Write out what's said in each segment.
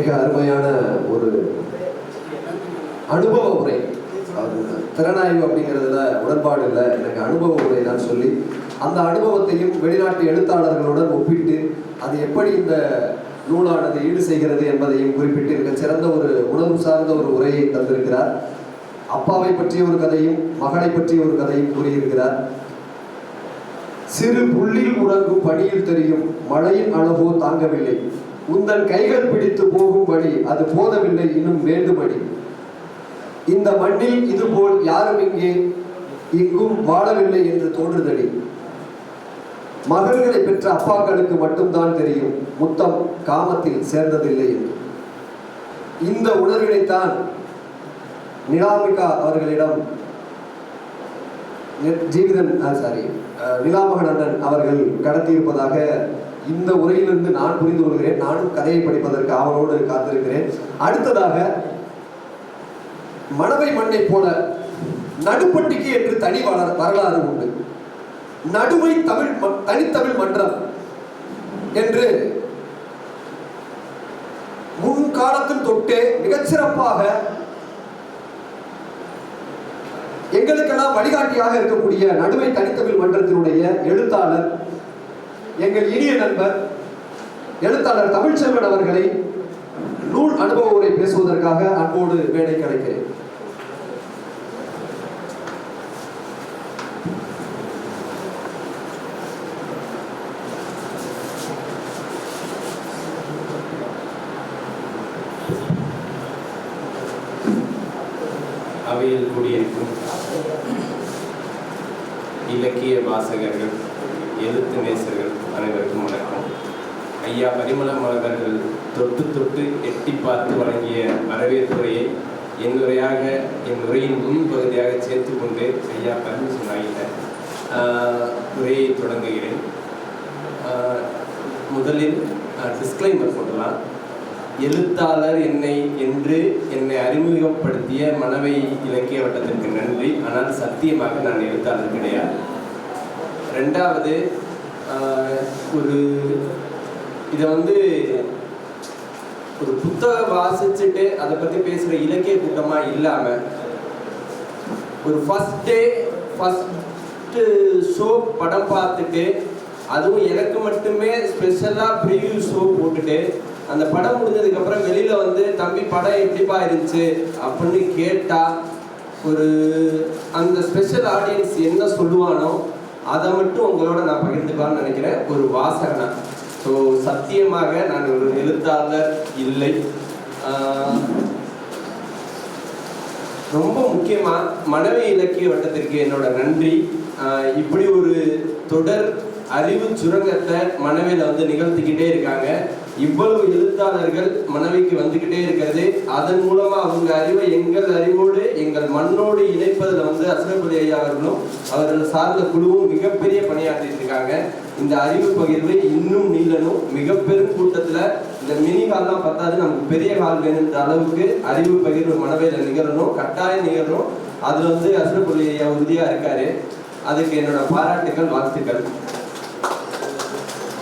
மிக அருமையான ஒரு அனுபவ உரை. திறனாய்வு அப்படிங்கிறதுல உடன்பாடு இல்லை, எனக்கு அனுபவ உரை தான் சொல்லி அந்த அனுபவத்தையும் வெளிநாட்டு எழுத்தாளர்களுடன் ஒப்பிட்டு அது எப்படி இந்த நூலானது ஈடு செய்கிறது என்பதையும் குறிப்பிட்டு இருக்க சிறந்த ஒரு உணர்வு சார்ந்த ஒரு உரையை தந்திருக்கிறார். அப்பாவை பற்றிய ஒரு கதையும் மகளை பற்றிய ஒரு கதையும் கூறியிருக்கிறார். சிறு புள்ளில் உறங்கும் பணியில் தெரியும் மழையின் அளவோ தாங்கவில்லை, உந்தன் கைகள் பிடித்து போகும் வழி அது போதவில்லை இன்னும் வேண்டுமடி, இந்த மண்ணில் இதுபோல் யாரும் இங்கும் வாழவில்லை என்று தோன்றுதடி, மகள்களை பெற்ற அப்பாக்களுக்கு மட்டும்தான் தெரியும் முத்தம் காமத்தில் சேர்ந்ததில்லை என்று. இந்த உணர்வினைத்தான் நிலாமிகா அவர்களிடம் நிலாமகன் அண்ணன் அவர்கள் கடத்தியிருப்பதாக இந்த உரையிலிருந்து நான் புரிந்து கொள்கிறேன். நானும் கதையை படிப்பதற்கு அவரோடு காத்திருக்கிறேன். அடுத்ததாக மணவை மண்ணை போல நடுப்பட்டிக்கு என்று தனி வரலாறு உண்டு. நடுவை தனித்தமிழ் மன்றம் என்று முன்காலத்தில் தொட்டே மிகச்சிறப்பாக எங்களுக்கெல்லாம் வழிகாட்டியாக இருக்கக்கூடிய நடுவை தனித்தமிழ் மன்றத்தினுடைய எழுத்தாளர், எங்கள் இனிய நண்பர் எழுத்தாளர் தமிழ்ச்செல்வன் அவர்களை நூல் அனுபவ உரை பேசுவதற்காக அன்போடு மேடை கிடைக்கிறேன். அவையில் கூடியிருக்கும் இலக்கிய வாசகர்கள், எழுத்து நேசர்கள் அனைவருக்கும் வணக்கம். ஐயா பரிமளம் அவர்கள் தொட்டு தொட்டு எட்டி பார்த்து வழங்கிய வரவேற்புரையை என் உரையின் முன்பகுதியாக சேர்த்து கொண்டு ஐயா பர்மிஷன் வாங்கிட்டேன் உரையை தொடங்குகிறேன். முதலில் டிஸ்க்ளைமர் போடலாம். எழுத்தாளர் என்னை அறிமுகப்படுத்திய மணவை இலக்கிய வட்டத்திற்கு நன்றி. ஆனால் சத்தியமாக நான் எழுத்தாளர் கிடையாது. ரெண்டாவது, இதை ஒரு புத்தகம் வாசிச்சுட்டு அதை பற்றி பேசுகிற இலக்கிய கூட்டமாக இல்லாமல் ஒரு ஃபஸ்ட்டு ஷோ படம் பார்த்துட்டு, அதுவும் எனக்கு மட்டுமே ஸ்பெஷலாக ப்ரிவியூ ஷோ போட்டுட்டு அந்த படம் முடிஞ்சதுக்கப்புறம் வெளியில் தம்பி படம் எப்படிப்பா இருந்துச்சு அப்படின்னு கேட்டால் அந்த ஸ்பெஷல் ஆடியன்ஸ் என்ன சொல்லுவானோ அதை மட்டும் உங்களோட நான் பகிர்ந்துக்கலாம்னு நினைக்கிறேன் ஒரு வாசகனா. ஸோ சத்தியமாக நான் ஒரு எழுத்தாளர் இல்லை. ரொம்ப முக்கியமாக மணவை இலக்கிய வட்டத்திற்கு என்னோட நன்றி. இப்படி ஒரு தொடர் அறிவு சுரங்கத்தை மணவையில் நிகழ்த்திக்கிட்டே இருக்காங்க. இவ்வளவு எழுத்தாளர்கள் மணவைக்கு வந்துக்கிட்டே இருக்கிறது. அதன் மூலமாக அவங்க அறிவை எங்கள் அறிவோடு எங்கள் மண்ணோடு இணைப்பதில் அஸ்ரப் அலி ஐயா அவர்களும் அவர்கள் சார்ந்த குழுவும் மிகப்பெரிய பணியாற்றிட்டு இருக்காங்க. இந்த அறிவு பகிர்வு இன்னும் நீளனும், மிக பெரும் கூட்டத்தில் இந்த மினி ஹால்லாம் பத்தாது, நமக்கு பெரிய ஹால் வேணுன்ற அளவுக்கு அறிவு பகிர்வு மணவையில் நிகழணும், கட்டாயம் நிகழணும். அதில் அஸ்ரப் அலி ஐயா உறுதியாக இருக்காரு. அதுக்கு என்னோட பாராட்டுகள், வாழ்த்துக்கள்.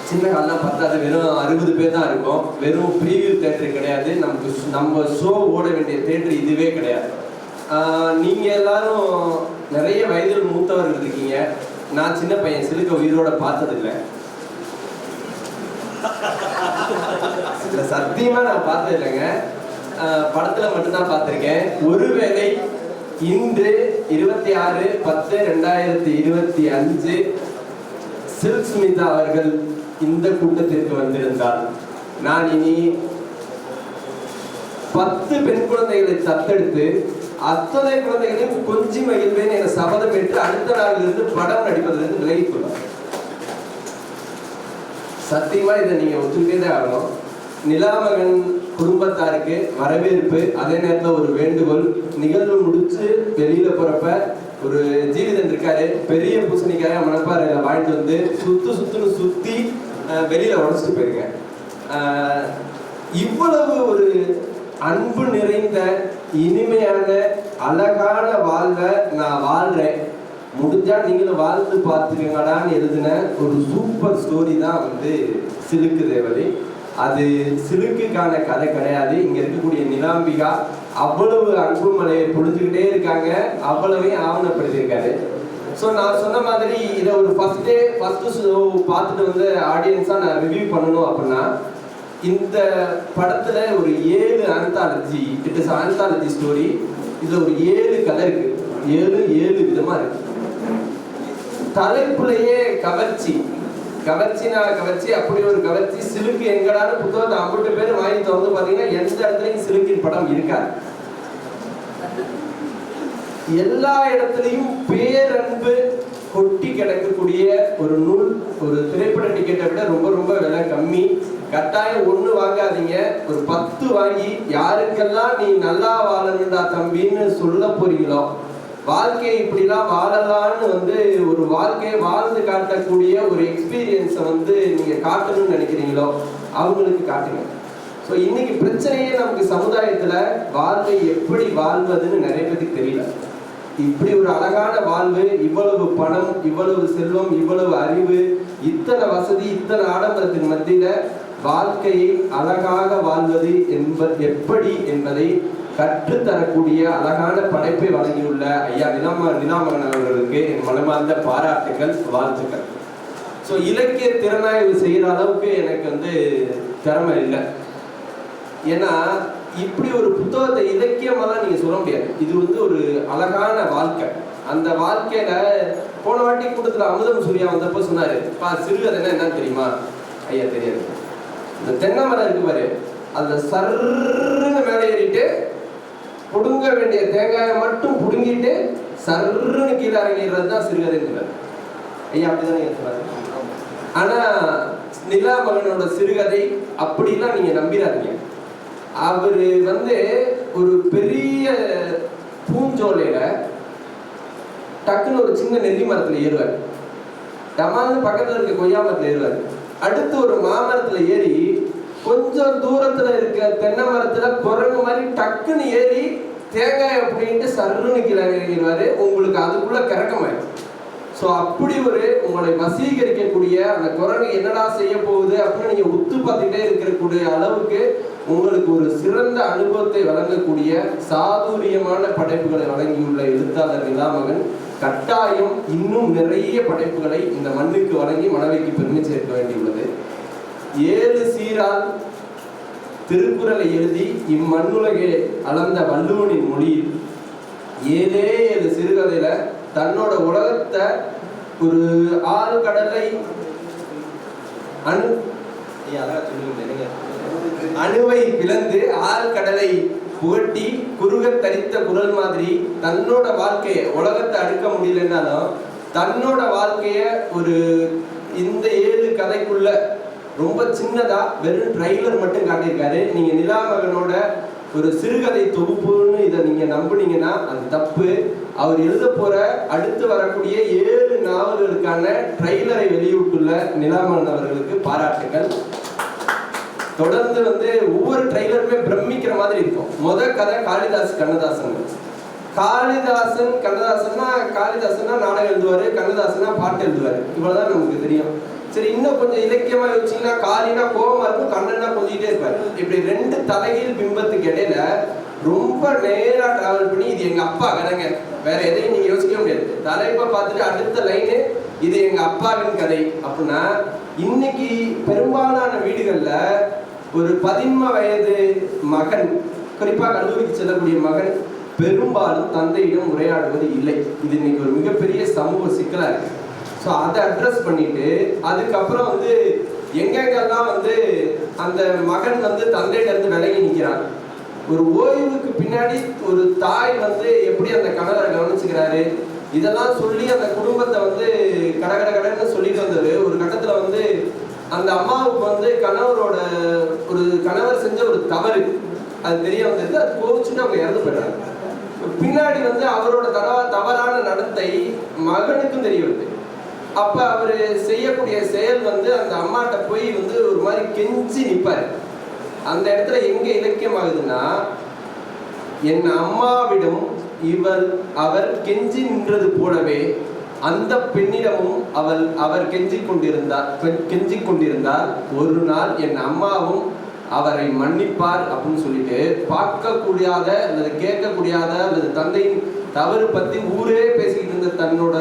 சின்ன காலெலாம் பத்தாது, வெறும் 60 பேர் தான் இருக்கும். வெறும் ப்ரீவியூ தேட்டரு கிடையாது, நம்ம ஷோ ஓட வேண்டிய தேட்டர் இதுவே கிடையாது. நீங்கள் எல்லாரும் நிறைய வயதில் மூத்தவர்கள் இருக்கீங்க. நான் சின்ன பையன், சிலுக்க உயிரோட பார்த்ததில்லை. சத்தியமாக நான் பார்த்தது இல்லைங்க, படத்தில் மட்டும்தான் பார்த்துருக்கேன். ஒருவேளை இன்று 26/10/2025 சில்க் ஸ்மிதா அவர்கள் இந்த கூட்டத்திற்கு வந்திருந்தால் நான் இனி 10 பெண் குழந்தைகளை தத்தெடுத்து அத்தனை குழந்தைகளையும் கொஞ்சி மகிழ்வேன் என சபதம் ஏற்று அடுத்த நாளிலிருந்து படம் நடிப்பதிலிருந்து விலகிக் கொள்ளும். சத்தியமா இதை நீங்க ஒத்துக்கிட்டே ஆகணும். நிலாமகன் குடும்பத்தாருக்கு வரவேற்பு, அதே நேரத்தில் ஒரு வேண்டுகோள். நிகழ்வு முடிச்சு வெளியில போறப்ப ஒரு ஜீவிதன் இருக்காரு, பெரிய பூசணிக்காய மணப்பாறையில வாங்கிட்டு சுத்துன்னு சுத்தி வெளியில உடச்சிட்டு போயிருங்க. இவ்வளவு ஒரு அன்பு நிறைந்த இனிமையான அழகான வாழ்வை நான் வாழ்றேன், முடிஞ்சா நீங்களும் வாழ்ந்து பார்த்துக்கங்கடான்னு எழுதின ஒரு சூப்பர் ஸ்டோரி தான் சிலுக்கு தேவதை. அது சிலுக்குக்கான கதை கிடையாது. இங்க இருக்கக்கூடிய நிலாம்பிகா அவ்வளவு அன்பு மலையை பொழிஞ்சுக்கிட்டே இருக்காங்க, அவ்வளவையும் ஆவணப்படுத்தியிருக்காரு. ஸோ நான் சொன்ன மாதிரி இதை ஒரு ஃபர்ஸ்ட் ஷோ பார்த்துட்டு வந்து ஆடியன்ஸாக நான் ரிவ்யூ பண்ணணும் அப்படின்னா, இந்த படத்துல ஒரு 7 anthology, it is anthology story. இதுல ஒரு 7 கதை இருக்கு, 7 விதமா இருக்கு. தலைப்புலயே கவர்ச்சி, அப்படி ஒரு கவர்ச்சி. சிலுக்கு எங்கடான்னு புத்தகத்தை 50 பேர் வாங்கி திறந்து பாத்தீங்கன்னா எந்த இடத்துலையும் சிலுக்கின் படம் இருக்காது. எல்லா இடத்துலையும் பேரன்பு கொட்டி கிடக்கக்கூடிய ஒரு நூல். ஒரு திரைப்பட டிக்கெட்டை விட ரொம்ப ரொம்ப விலை கம்மி. கட்டாயம் 1 வாங்காதீங்க, ஒரு 10 வாங்கி யாருக்கெல்லாம் நீ நல்லா வாழணும்டா தம்பின்னு சொல்ல போறீங்களோ, வாழ்க்கையை இப்படிலாம் வாழலான்னு வந்து ஒரு வாழ்க்கையை வாழ்ந்து காட்டக்கூடிய ஒரு எக்ஸ்பீரியன்ஸை வந்து நீங்க காட்டணும்னு நினைக்கிறீங்களோ அவங்களுக்கு காட்டுங்க. ஸோ இன்னைக்கு பிரச்சனையே நமக்கு சமுதாயத்துல வாழ்வை எப்படி வாழ்வதுன்னு நிறைய பேருக்கு தெரியல. இப்படி ஒரு அழகான வாழ்வு, இவ்வளவு பணம், இவ்வளவு செல்வம், இவ்வளவு அறிவு, இத்தனை வசதி, இத்தனை ஆடம்பரத்தின் மத்தியில வாழ்க்கையை அழகாக வாழ்வது எப்படி என்பதை கற்றுத்தரக்கூடிய அழகான படைப்பை வழங்கியுள்ள ஐயா நிலாமகன் அவர்களுக்கு என் மனமார்ந்த பாராட்டுகள், வாழ்த்துக்கள். ஸோ இலக்கிய திறனாய்வு செய்கிற அளவுக்கு எனக்கு வந்து திறமை இல்லை. ஏன்னா இப்படி ஒரு புத்தகத்தை இலக்கியமெல்லாம் நீங்க சொல்ல முடியாது. இது வந்து ஒரு அழகான வாழ்க்கை. அந்த வாழ்க்கையில போன வாட்டி கூட்டத்துல அமுதம் சூர்யா வந்தப்போ சொன்னாரு, சிறுகதைன்னா என்னன்னு தெரியுமா? ஐயா தெரியாது. இந்த தென்னை மரம் இருக்கு பாரு, அதுல சர்ன்னு மேலே ஏறிட்டு புடுங்க வேண்டிய தேங்காயை மட்டும் புடுங்கிட்டு சர்ன்னு கீழே இறங்கிடுறது தான் சிறுகதைன்னு. ஐயா அப்படிதானே சொன்னாரு. ஆனா நிலாமகனோட சிறுகதை அப்படிலாம் நீங்க நம்பிடாதீங்க. அவரு வந்து ஒரு பெரிய பூஞ்சோலையில டக்குன்னு ஒரு சின்ன நெல்லி மரத்துல ஏறுவார், டமால்னு பக்கத்துல இருக்க கொய்யா மரத்துல ஏறுவார், அடுத்து ஒரு மாமரத்துல ஏறி கொஞ்சம் தூரத்துல இருக்க தென்னை மரத்துல குரங்கு மாதிரி டக்குன்னு ஏறி தேங்காயை அப்படின்ட்டு சர்ன்னு கீழே இறங்கிடுவாரு. உங்களுக்கு அதுக்குள்ள கிறக்கமாயிடும். ஸோ அப்படி ஒரு உங்களை வசீகரிக்கக்கூடிய அந்த குரங்கு என்னடா செய்ய போகுது அப்படின்னு நீங்க உத்து பார்த்துட்டே இருக்கக்கூடிய அளவுக்கு உங்களுக்கு ஒரு சிறந்த அனுபவத்தை வழங்கக்கூடிய சாதுரியமான படைப்புகளை வழங்கியுள்ள எழுத்தாளர் நிலாமகன் கட்டாயம் இன்னும் நிறைய படைப்புகளை இந்த மண்ணுக்கு வழங்கி மனவைக்கு பெருமை சேர்க்க வேண்டியுள்ளது. 7 சீரால் திருக்குறளை எழுதி இம்மண்ணுலகே அளந்த வள்ளுவனின் மொழியில் 7 சிறுகதையில தன்னோட உலகத்தை ஒரு 6 கடலை அணுவை பிளந்து 6 கடலை புகட்டி குறுக தரித்த குரல் மாதிரி தன்னோட வாழ்க்கைய உலகத்தை அடுக்க முடியலன்னாலும் தன்னோட வாழ்க்கைய ஒரு இந்த 7 கதைக்குள்ள ரொம்ப சின்னதா வெறும் ட்ரைலர் மட்டும் காட்டியிருக்காரு. நீங்க நிலாமகனோட ஒரு சிறுகதை தொகுப்புன்னு இதை நீங்க நம்புனீங்கன்னா அது தப்பு. அவர் எழுத போற அடுத்து வரக்கூடிய 7 நாவல்களுக்கான ட்ரைலரை வெளியிட்டுள்ள நிலாமகன் அவர்களுக்கு பாராட்டுகள். தொடர்ந்து வந்து ஒவ்வொரு ட்ரைலருமே பிரமிக்கிற மாதிரி இருக்கும். முதல் கதை காளிதாஸ் கண்ணதாசன். காளிதாசன்னா நாடகம் எழுதுவாரு, கண்ணதாசனா பாட்டு எழுதுவாரு. இவ்வளவுதான் நமக்கு தெரியும். சரி, இன்னும் கொஞ்சம் இலக்கியமா யோசிச்சீங்கன்னா காளினா கோபமா இருக்கும், கண்ணன்னா கொஞ்சிட்டே இருப்பாரு. இப்படி 2 தலைகீழ் பிம்பத்துக்கு இடையில ரொம்ப நேரா டிராவல் பண்ணி இது எங்க அப்பா கதைங்க, வேற எதையும் நீங்க யோசிக்க முடியாது. தலைப்பை பார்த்துட்டு அடுத்த லைனு இது எங்க அப்பாவின் கதை அப்படின்னா, இன்னைக்கு பெரும்பாலான வீடுகள்ல ஒரு 13 வயது மகன், குறிப்பா கல்லூரிக்கு செல்லக்கூடிய மகன் பெரும்பாலும் தந்தையிடம் உரையாடுவது இல்லை. இது இன்னைக்கு ஒரு மிகப்பெரிய சமூக சிக்கலா இருக்கு. ஸோ அதை அட்ரஸ் பண்ணிட்டு அதுக்கப்புறம் வந்து எங்கெங்கெல்லாம் வந்து அந்த மகன் வந்து தந்தையிட்ட இருந்து விலகி நிற்கிறான். ஒரு ஓய்வுக்கு பின்னாடி ஒரு தாய் வந்து எப்படி அந்த கணவரை கவனிச்சுக்கிறாரு, இதெல்லாம் சொல்லி அந்த குடும்பத்தை வந்து கடன்னு சொல்லிட்டு வந்தது. ஒரு கட்டத்துல வந்து அந்த அம்மாவுக்கு வந்து கணவர் செஞ்ச ஒரு தவறு அது தெரிய வந்தது. அது கோவிச்சுட்டு அவங்க இறந்து போயிடுறாங்க. பின்னாடி வந்து அவரோட தவறான நடத்தை மகனுக்கும் தெரிய வருது. அப்ப அவரு செய்யக்கூடிய செயல் வந்து அந்த அம்மாட்ட போய் வந்து ஒரு மாதிரி கெஞ்சி நிற்பாரு. அந்த இடத்துல எங்க இலக்கியம் ஆகுதுன்னா, என் அம்மாவிடம் அவர் கெஞ்சி நின்றது போலவே அந்த பெண்ணிடமும் அவர் கெஞ்சிக் கொண்டிருந்தார். ஒரு நாள் என் அம்மாவும் அவரை மன்னிப்பார் அப்படின்னு சொல்லிட்டு, பார்க்கக்கூடாத அல்லது கேட்கக்கூடாத அல்லது தந்தையின் தவறு பத்தி ஊரே பேசிக்கிட்டு இருந்த தன்னோட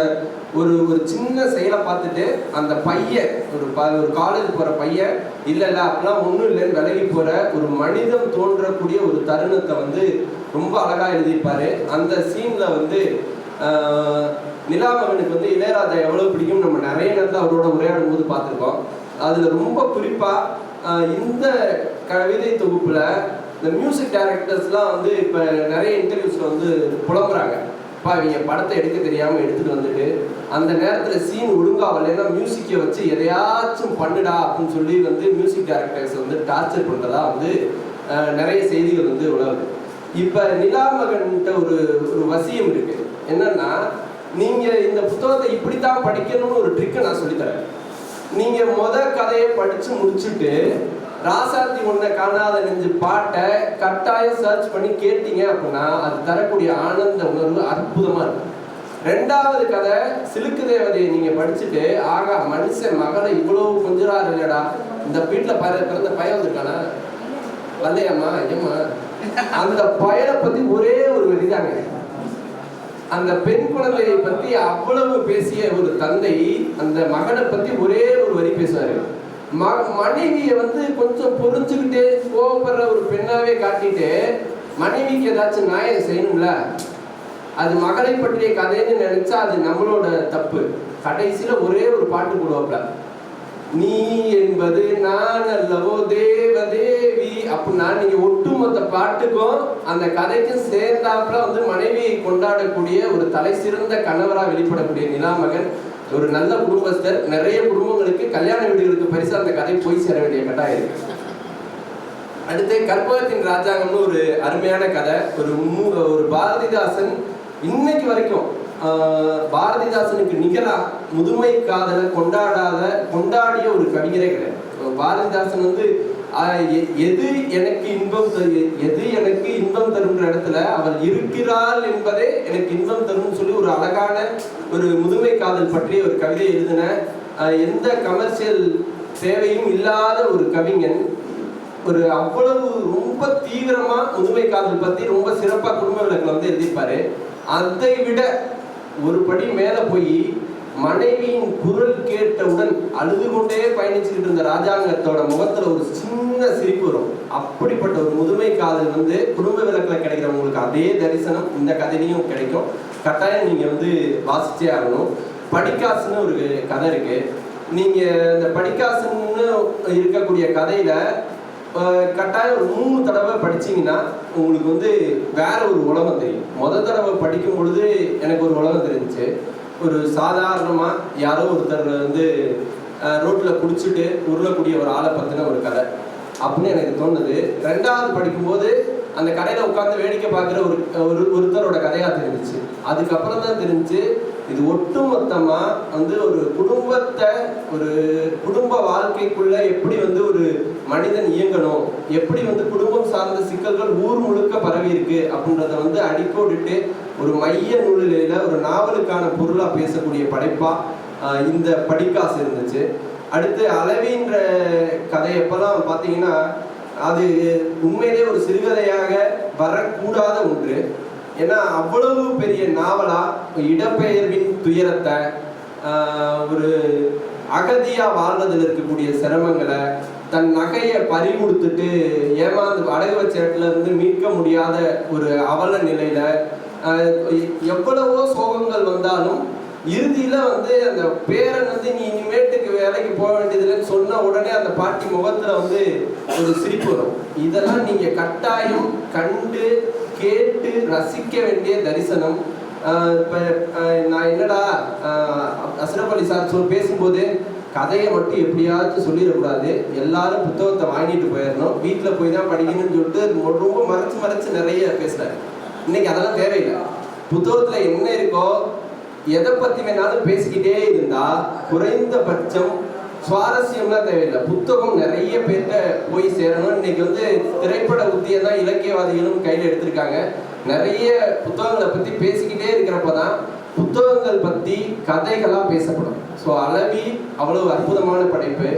ஒரு சின்ன செயலை பார்த்துட்டு அந்த பையன் ஒரு காலேஜ் போற பையன் இல்லை அப்படிலாம் ஒன்றும் இல்லைன்னு விலகி போற ஒரு மனிதம் தோன்றக்கூடிய ஒரு தருணத்தை வந்து ரொம்ப அழகா எழுதியிருப்பாரு. அந்த சீன்ல வந்து நிலாமகனுக்கு வந்து இளையராஜா எவ்வளவு பிடிக்கும் நம்ம நிறைய நேரத்தில் அவரோட உரையாடும் போது பார்த்துருக்கோம். அதுல ரொம்ப குறிப்பா இந்த கவிதை தொகுப்புல இந்த மியூசிக் டைரக்டர்ஸ்லாம் வந்து இப்போ நிறைய இன்டர்வியூஸ்ல வந்து புலம்புறாங்க. இவங்க படத்தை எடுக்க தெரியாம எடுத்துட்டு வந்துட்டு அந்த நேரத்துல சீன் ஒழுங்காகலைன்னா மியூசிக்கை வச்சு எதையாச்சும் பண்ணுடா அப்படின்னு சொல்லி வந்து மியூசிக் டைரக்டர்ஸ் வந்து டார்ச்சர் பண்றதா வந்து நிறைய செய்திகள் வந்து உலகுது. இப்ப நிலாமகன்கிட்ட ஒரு வசியம் இருக்கு. என்னன்னா, நீங்க இந்த புத்தகத்தை இப்படித்தான் படிக்கணும்னு ஒரு ட்ரிக்கை நான் சொல்லித்தரேன். நீங்க கதையை படிச்சு முடிச்சுட்டு ராசாத்தி ஒன்றை காணாத நெஞ்சு பாட்டை கட்டாயம் சர்ச் பண்ணி கேட்டீங்க அப்படின்னா அது தரக்கூடிய ஆனந்த உணர்வு அற்புதமா இருக்கும். ரெண்டாவது கதை சிலுக்கு தேவதையை நீங்க படிச்சுட்டு, ஆகா மனுஷன் மகளை இவ்வளவு கொஞ்சராரு இல்லடா, இந்த வீட்டுல பிறந்த பையன் வந்திருக்கானா வல்லையாம்மா ஐயம்மா, அந்த பயனை பத்தி ஒரே ஒரு வரிதாங்க. அந்த பெண் குழந்தையை பத்தி அவ்வளவு பேசிய ஒரு தந்தை அந்த மகனை பத்தி ஒரே ஒரு வரி பேசுவாரு. மனைவியை வந்து கொஞ்சம் புரிஞ்சுக்கிட்டு கோபப்படுற ஒரு பெண்ணாவே காட்டிட்டு மனைவிக்கு ஏதாச்சும் நியாயம் செய்யணும்ல, அது மகளை பற்றிய கதைன்னு நினைச்சா அது நம்மளோட தப்பு. கடைசியில ஒரே ஒரு பாட்டு போடுவாப்ல, நீ என்பது நான் அல்லவோ தேவதேவி அப்படின்னா நீங்க ஒட்டுமொத்த பாட்டுக்கும் அந்த கதைக்கும் சேர்ந்தாப்புல வந்து மனைவியை கொண்டாடக்கூடிய ஒரு தலை சிறந்த கணவரா வெளிப்படக்கூடிய நிலாமகன் ஒரு நல்ல குடும்பஸ்தர். நிறைய குடும்பங்களுக்கு கல்யாண வீடுகளுக்கு பரிசு அந்த கதை போய் சேர வேண்டிய கட்டாயம் இருக்கு. அடுத்து கற்பகத்தின் ராஜாங்கம்னு ஒரு அருமையான கதை. ஒரு பாரதிதாசன் இன்னைக்கு வரைக்கும் பாரதிதாசனுக்கு நிகரா முதுமை காதலை கொண்டாடிய ஒரு கவிஞரே கிடையாது. பாரதிதாசன் வந்து எது எனக்கு இன்பம் தரும்ன்ற இடத்துல அவள் இருக்கிறாள் என்பதே எனக்கு இன்பம் தரும் சொல்லி ஒரு அழகான ஒரு முதுமை காதல் பற்றிய ஒரு கவிதை எழுதின எந்த கமர்ஷியல் தேவையும் இல்லாத ஒரு கவிஞன் ஒரு அவ்வளவு ரொம்ப தீவிரமா முதுமை காதல் பத்தி ரொம்ப சிறப்பா குடும்ப விளக்குல வந்து எழுதிப்பாரு. அதை விட ஒரு படி மேல போய் மனைவியின் குரல் கேட்டவுடன் அழுது கொண்டே பயணிச்சுக்கிட்டு இருந்த ராஜாங்கத்தோட முகத்துல ஒரு சின்ன சிரிப்பு வரும். அப்படிப்பட்ட ஒரு முதுமை காதல் வந்து குடும்ப விளக்குல கிடைக்கிறவங்களுக்கு அதே தரிசனம் இந்த கதையிலையும் கிடைக்கும். கட்டாயம் நீங்க வந்து வாசிச்சே ஆகணும். படிக்காசுன்னு ஒரு கதை இருக்கு. நீங்க இந்த படிக்காசுன்னு இருக்கக்கூடிய கதையில கட்டாயம் ஒரு 3 தடவை படிச்சீங்கன்னா உங்களுக்கு வந்து வேற ஒரு உலகம் தெரியும். முதல் தடவை படிக்கும் பொழுது எனக்கு ஒரு உலகம் தெரிஞ்சிச்சு. ஒரு சாதாரணமா யாரோ ஒருத்தர் வந்து ரோட்ல குடிச்சிட்டு உருளக்கூடிய ஒரு ஆளை பத்தின ஒரு கதை அப்படின்னு எனக்கு தோணுது. ரெண்டாவது படிக்கும்போது அந்த கடையில உட்காந்து வேடிக்கை பார்க்குற ஒருத்தரோட கதையா தெரிஞ்சிச்சு. அதுக்கப்புறம் தான் தெரிஞ்சு இது ஒட்டுமொத்தமா வந்து ஒரு குடும்பத்தை ஒரு குடும்ப வாழ்க்கைக்குள்ள எப்படி வந்து ஒரு மனிதன் இயங்கணும், எப்படி வந்து குடும்பம் சார்ந்த சிக்கல்கள் ஊர் முழுக்க பரவி இருக்கு அப்படின்றத வந்து அடிக்கோடிட்டு ஒரு மைய நூலில ஒரு நாவலுக்கான பொருளா பேசக்கூடிய படைப்பா இந்த படிக்காசு இருந்துச்சு. அடுத்து அளவின்ற கதை எப்பெல்லாம் பார்த்தீங்கன்னா அது உண்மையிலே ஒரு சிறுகதையாக வரக்கூடாத ஒன்று. ஏன்னா அவ்வளவு பெரிய நாவலா இடப்பெயர்வின் துயரத்தை, ஒரு அகதியா வாழ்றதுல இருக்கக்கூடிய சிரமங்களை, தன் நகையை பறி கொடுத்துட்டு ஏமாந்து அடகு வச்ச இடத்துல இருந்து மீட்க முடியாத ஒரு அவல நிலையில எவ்வளவோ சோகங்கள் வந்தாலும் இறுதியில வந்து அந்த பேரன் வந்து நீ இனிமேட்டுக்கு வேலைக்கு போக வேண்டியதுலன்னு சொன்ன உடனே அந்த பாட்டி முகத்துல வந்து ஒரு சிரிப்பு வரும். இதெல்லாம் நீங்க கட்டாயம் கண்டு கேட்டு ரசிக்க வேண்டிய தரிசனம். இப்ப நான் என்னடா அஸ்ரப் அலி சார் பேசும்போது கதையை மட்டும் எப்படியாச்சும் சொல்லிடக்கூடாது, எல்லாரும் புத்தகத்தை வாங்கிட்டு போயிடணும், வீட்டில் போய் தான் படிக்கணும்னு சொல்லிட்டு ரொம்ப மறைச்சு நிறைய பேசுறாரு. இன்னைக்கு அதெல்லாம் தேவையில்லை. புத்தகத்துல என்ன இருக்கோ எதை பத்தி வேணாலும் பேசிக்கிட்டே இருந்தா குறைந்தபட்சம் சுவாரஸ்யம்லாம் தேவையில்லை. புத்தகம் நிறைய பேர்கிட்ட போய் சேரணும். இன்னைக்கு வந்து திரைப்பட உத்தியை தான் இலக்கியவாதிகளும் கையில் எடுத்திருக்காங்க. நிறைய புத்தகங்களை பத்தி பேசிக்கிட்டே இருக்கிறப்பதான் புத்தகங்கள் பற்றி கதைகளாக பேசப்படும். ஸோ அளவி அவ்வளவு அற்புதமான படைப்பு.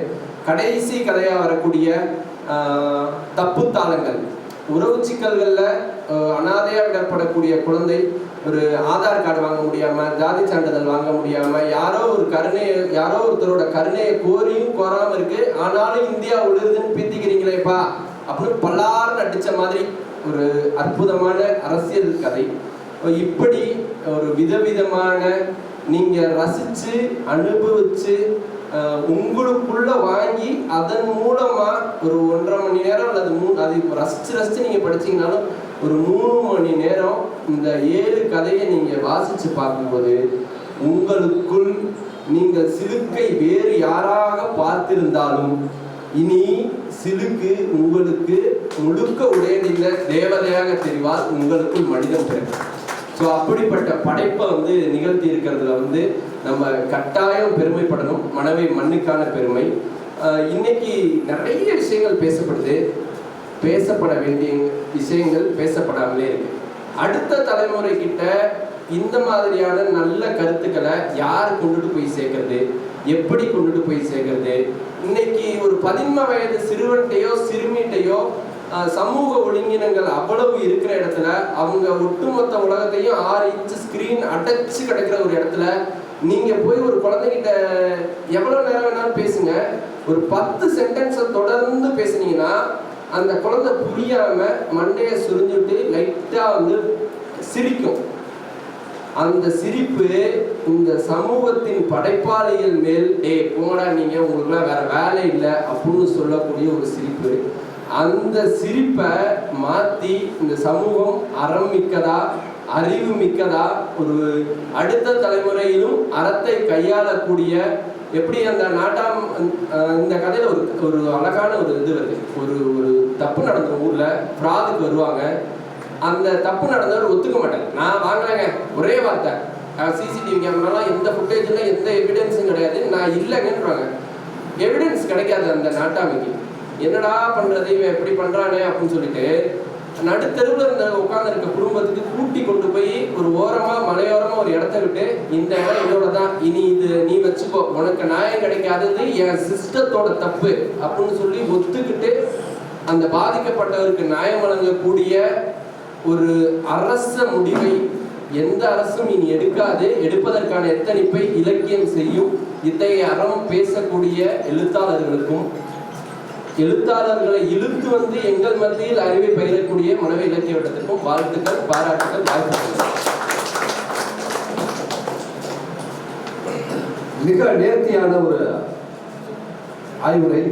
கடைசி கதையாக வரக்கூடிய தப்பு தாளங்கள், உறவு சிக்கல்களில் அனாதையாக விடப்படக்கூடிய குழந்தை ஒரு ஆதார் கார்டு வாங்க முடியாமல், ஜாதி சான்றிதழ் வாங்க முடியாமல், யாரோ ஒருத்தரோட கருணையை கோரியும் கோராமல் இருக்கு, ஆனாலும் இந்தியா உழுதுன்னு பீத்திக்கிறீங்களேப்பா அப்படின்னு பல்லாறு அடித்த மாதிரி ஒரு அற்புதமான அரசியல் கதை. இப்படி ஒரு விதவிதமான நீங்கள் ரசித்து அனுபவித்து உங்களுக்குள்ள வாங்கி அதன் மூலமா ஒரு 1.5 மணி நேரம் அல்லது அதை ரசிச்சு நீங்க படிச்சீங்கன்னாலும் ஒரு 3 மணி நேரம் இந்த 7 கதையை நீங்க வாசிச்சு பார்க்கும்போது உங்களுக்குள் நீங்கள் சிலுக்கை வேறு யாராக பார்த்திருந்தாலும் இனி சிலுக்கு உங்களுக்கு முழுக்க உடையதில்லை, தேவதையாக தெரிவார், உங்களுக்குள் மனிதன் பிறகு. ஸோ அப்படிப்பட்ட படைப்பை நிகழ்த்தி இருக்கிறதுல நம்ம கட்டாயம் பெருமைப்படணும். மனவை மண்ணுக்கான பெருமை. இன்னைக்கு நிறைய விஷயங்கள் பேசப்படுது, பேசப்பட வேண்டிய விஷயங்கள் பேசப்படாமலே இருக்கு. அடுத்த தலைமுறை கிட்ட இந்த மாதிரியான நல்ல கருத்துக்களை யார் கொண்டுட்டு போய் சேர்க்கறது, எப்படி கொண்டுட்டு போய் சேர்க்கறது? இன்னைக்கு ஒரு 15 வயது சிறுவன்கிட்டையோ சிறுமிகிட்டையோ சமூக ஒழுங்கினங்கள் அவ்வளவு இருக்கிற இடத்துல, அவங்க ஒட்டுமொத்த உலகத்தையும் 6 இன்ச் ஸ்கிரீன் அடைச்சு கிடக்கிற ஒரு இடத்துல நீங்க போய் ஒரு குழந்தைகிட்ட எவ்வளவு நேரம் வேணாலும் பேசுங்க, ஒரு 10 சென்டென்ஸை தொடர்ந்து பேசுனீங்கன்னா அந்த குழந்தை புரியாம மண்டையை சுரிஞ்சுட்டு லைட்டா சிரிக்கும். அந்த சிரிப்பு இந்த சமூகத்தின் படைப்பாளிகள் மேல் போடா நீங்க உங்களுக்குலாம் வேற வேலை இல்லை அப்படின்னு சொல்லக்கூடிய ஒரு சிரிப்பு. அந்த சிரிப்பை மாற்றி இந்த சமூகம் அறம் மிக்கதா, அறிவு மிக்கதா, ஒரு அடுத்த தலைமுறையிலும் அறத்தை கையாளக்கூடிய, எப்படி அந்த நாட்டாம் இந்த கதையில் ஒரு அழகான ஒரு இது வருது. ஒரு தப்பு நடந்த ஊரில் ஃப்ராதுக்கு வருவாங்க. அந்த தப்பு நடந்தவர் ஒத்துக்க மாட்டாங்க. நான் வாங்கலைங்க, ஒரே வார்த்தை, சிசிடிவி கேமராலாம் எந்த ஃபுட்டேஜில் எந்த எவிடன்ஸும் கிடையாது, நான் இல்லைங்கன்றாங்க. எவிடன்ஸ் கிடைக்காது அந்த நாட்டாமைக்கு. என்னடா பண்ணுறது, இவன் எப்படி பண்ணுறானே அப்படின்னு சொல்லிட்டு நடுத்தருவில் இருந்த உட்காந்துருக்க குடும்பத்துக்கு கூட்டி கொண்டு போய் ஒரு ஓரமாக மலையோரமாக ஒரு இடத்த விட்டு, இந்த இடம் என்னோட தான், இனி இது நீ வச்சுக்கோ, உனக்கு நியாயம் கிடைக்காதது என் சிஸ்டத்தோட தப்பு அப்படின்னு சொல்லி ஒத்துக்கிட்டு அந்த பாதிக்கப்பட்டவருக்கு நியாயம் வழங்கக்கூடிய ஒரு அரச முடிவை எந்த அரசும் இனி எடுக்காது. எடுப்பதற்கான எத்தனிப்பை இலக்கியம் செய்யும். இத்தகைய அறம் பேசக்கூடிய எழுத்தாளர்களுக்கும், எழுத்தாளர்களை இழுத்து எங்கள் மத்தியில் அறிவை பயிரக்கூடிய மனவை இலக்கிய வட்டத்திற்கும் வாழ்த்துக்கள், பாராட்டுகள், வாழ்த்துக்கள். மிக நேர்த்தியான ஒரு ஆய்வுரை.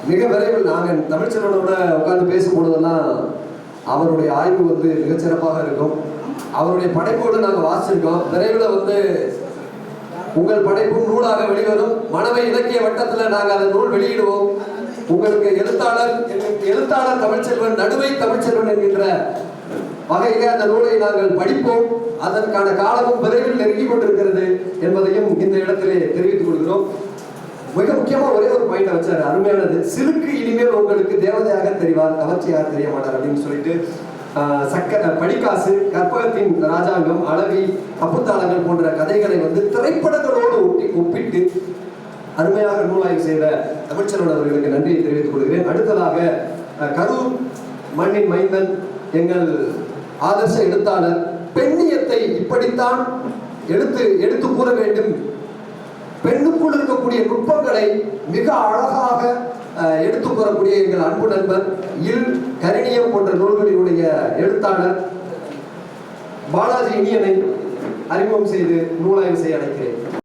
மிக விரைவில் நாங்கள் தமிழ்ச்செல்வனோட உட்கார்ந்து பேசும்பொழுதெல்லாம் அவருடைய ஆய்வு மிகச்சிறப்பாக இருக்கும். அவருடைய படைப்போடு நாங்கள் வாசிச்சிருக்கோம். விரைவில் உங்கள் படைப்பும் நூலாக வெளிவரும். மனவை இலக்கிய வட்டத்தில் நாங்கள் அந்த நூல் வெளியிடுவோம். உங்களுக்கு எழுத்தாளர் தமிழ்ச்செல்வன், நடுவை தமிழ்ச்செல்வன் என்கின்ற வகையிலே அந்த நூலை நாங்கள் படிப்போம். அதற்கான காலமும் விரைவில் நெருங்கி கொண்டிருக்கிறது என்பதையும் இந்த இடத்திலே தெரிவித்துக் கொள்கிறோம். மிக முக்கியமாக ஒரே ஒரு பாயிண்ட் வச்சாரு, அருமையானது. சிலுக்கு இனிமேல் உங்களுக்கு தேவதையாக தெரிவார், கவர்ச்சியாக தெரிய மாட்டார் அப்படின்னு சொல்லிட்டு படிக்காசு, கற்பகத்தின் ராஜாங்கம், அளவி, அப்புத்தாளங்கள் போன்ற கதைகளை திரைப்படங்களோடு ஒப்பிட்டு அருமையாக நூலாய்வு செய்த தமிழ்ச்செல்வன் அவர்களுக்கு நன்றியை தெரிவித்துக் கொள்கிறேன். அடுத்ததாக கரூர் மண்ணின் மைந்தன், எங்கள் ஆதர்ச எழுத்தாளர், பெண்ணியத்தை இப்படித்தான் எடுத்து கூற வேண்டும், பெண்ணுக்குள் இருக்கக்கூடிய நுட்பங்களை மிக அழகாக எடுத்து கூறக்கூடிய எங்கள் அன்பு நண்பர் கரிணியம் போன்ற நூல்களினுடைய எழுத்தாளர் பாலாஜி இனியனை அறிமுகம் செய்து நூலாய்வு செய்ய அழைக்கிறேன்.